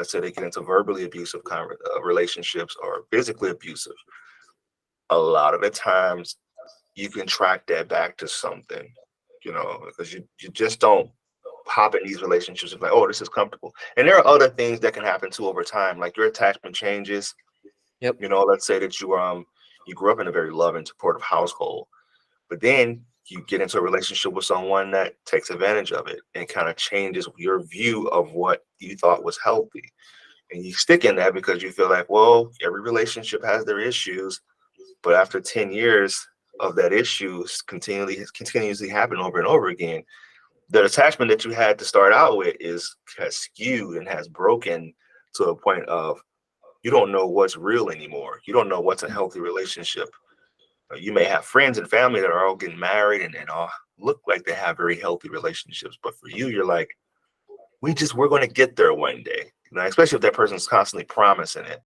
let's say they get into verbally abusive relationships or physically abusive, a lot of the times you can track that back to something, because you just don't hop in these relationships and like, oh, this is comfortable. And there are other things that can happen too over time, like your attachment changes. Yep. Let's say that you grew up in a very loving, supportive household, but then you get into a relationship with someone that takes advantage of it and kind of changes your view of what you thought was healthy. And you stick in that because you feel like, well, every relationship has their issues, but after 10 years of that issue continuously happening over and over again, the attachment that you had to start out with has skewed and has broken to a point of you don't know what's real anymore. You don't know what's a healthy relationship. You may have friends and family that are all getting married and all look like they have very healthy relationships, but for you, you're like, we're going to get there one day. Especially if that person's constantly promising it.